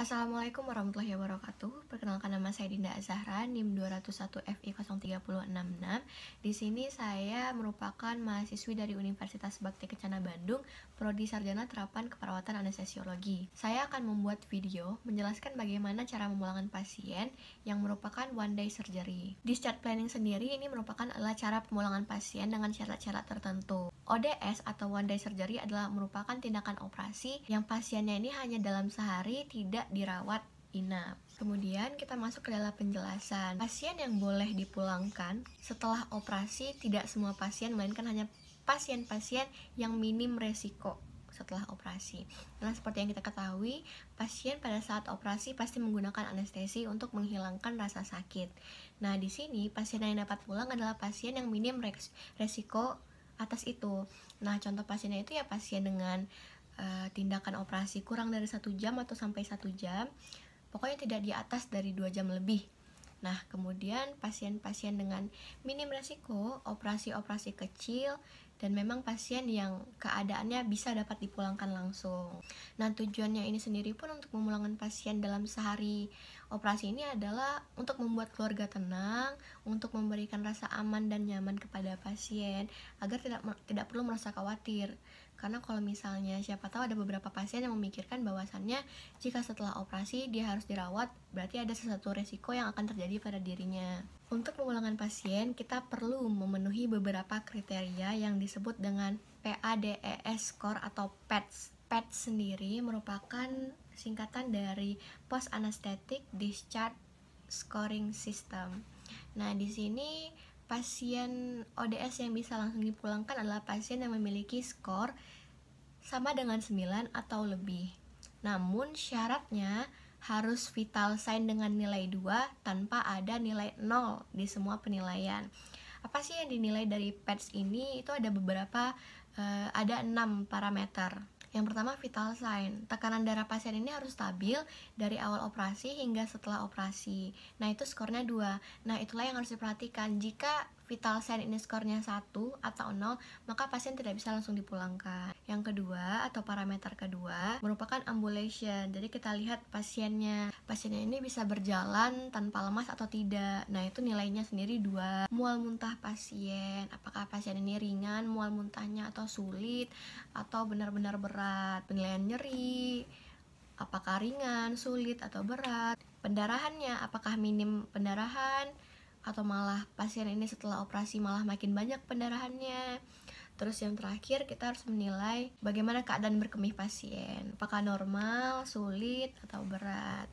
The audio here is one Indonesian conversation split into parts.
Assalamualaikum warahmatullahi wabarakatuh. Perkenalkan, nama saya Dinda Azahra, NIM 201FI03666. Di sini saya merupakan mahasiswi dari Universitas Bakti Kencana Bandung, Prodi Sarjana Terapan Keperawatan Anestesiologi. Saya akan membuat video menjelaskan bagaimana cara memulangkan pasien yang merupakan one day surgery. Discharge planning sendiri ini merupakan adalah cara pemulangan pasien dengan syarat-syarat tertentu. ODS atau one day surgery adalah merupakan tindakan operasi yang pasiennya ini hanya dalam sehari, tidak dirawat inap. Kemudian kita masuk ke dalam penjelasan. Pasien yang boleh dipulangkan setelah operasi tidak semua pasien, melainkan hanya pasien-pasien yang minim resiko setelah operasi. Karena seperti yang kita ketahui, pasien pada saat operasi pasti menggunakan anestesi untuk menghilangkan rasa sakit. Nah, di sini pasien yang dapat pulang adalah pasien yang minim resiko atas itu. Nah, contoh pasiennya itu ya pasien dengan tindakan operasi kurang dari 1 jam atau sampai 1 jam, pokoknya tidak di atas dari 2 jam lebih. Nah, kemudian pasien-pasien dengan minim resiko, operasi-operasi kecil, dan memang pasien yang keadaannya bisa dapat dipulangkan langsung. Nah, tujuannya ini sendiri pun untuk memulangkan pasien dalam sehari operasi ini adalah untuk membuat keluarga tenang, untuk memberikan rasa aman dan nyaman kepada pasien, agar tidak perlu merasa khawatir. Karena kalau misalnya siapa tahu ada beberapa pasien yang memikirkan bahwasannya jika setelah operasi dia harus dirawat, berarti ada sesuatu resiko yang akan terjadi pada dirinya. Untuk pemulangan pasien, kita perlu memenuhi beberapa kriteria yang disebut dengan PADES score atau PADS. PADS sendiri merupakan singkatan dari Post Anesthetic Discharge Scoring System. Nah, di sini pasien ODS yang bisa langsung dipulangkan adalah pasien yang memiliki skor sama dengan 9 atau lebih. Namun syaratnya harus vital sign dengan nilai 2 tanpa ada nilai 0 di semua penilaian. Apa sih yang dinilai dari PADS ini? Itu ada beberapa, ada 6 parameter. Yang pertama, vital sign. Tekanan darah pasien ini harus stabil dari awal operasi hingga setelah operasi. Nah, itu skornya 2. Nah, itulah yang harus diperhatikan. Jika vital sign ini skornya 1 atau 0, maka pasien tidak bisa langsung dipulangkan. Yang kedua, atau parameter kedua, merupakan ambulation. Jadi kita lihat pasiennya ini bisa berjalan tanpa lemas atau tidak. Nah, itu nilainya sendiri 2. Mual muntah pasien, apakah pasien ini ringan mual muntahnya atau sulit atau benar-benar berat. Penilaian nyeri, apakah ringan, sulit atau berat. Pendarahannya, apakah minim pendarahan atau malah pasien ini setelah operasi malah makin banyak pendarahannya. Terus yang terakhir, kita harus menilai bagaimana keadaan berkemih pasien, apakah normal, sulit, atau berat.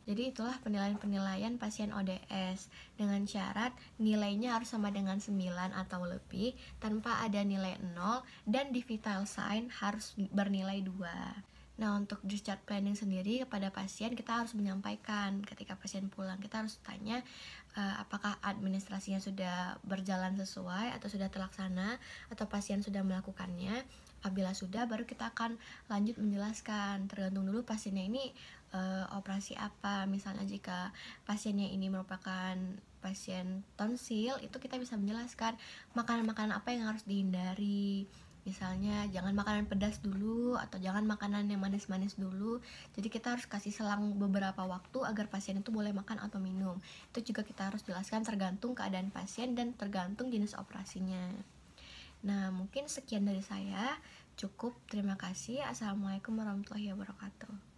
Jadi itulah penilaian-penilaian pasien ODS dengan syarat nilainya harus sama dengan 9 atau lebih tanpa ada nilai 0, dan di vital sign harus bernilai 2. Nah, untuk discharge planning sendiri kepada pasien, kita harus menyampaikan ketika pasien pulang, kita harus tanya apakah administrasinya sudah berjalan sesuai atau sudah terlaksana atau pasien sudah melakukannya. Apabila sudah, baru kita akan lanjut menjelaskan. Tergantung dulu pasiennya ini operasi apa. Misalnya jika pasiennya ini merupakan pasien tonsil, itu kita bisa menjelaskan makanan-makanan apa yang harus dihindari. Misalnya jangan makanan pedas dulu atau jangan makanan yang manis-manis dulu. Jadi kita harus kasih selang beberapa waktu agar pasien itu boleh makan atau minum. Itu juga kita harus jelaskan tergantung keadaan pasien dan tergantung jenis operasinya. Nah, mungkin sekian dari saya. Cukup. Terima kasih. Assalamualaikum warahmatullahi wabarakatuh.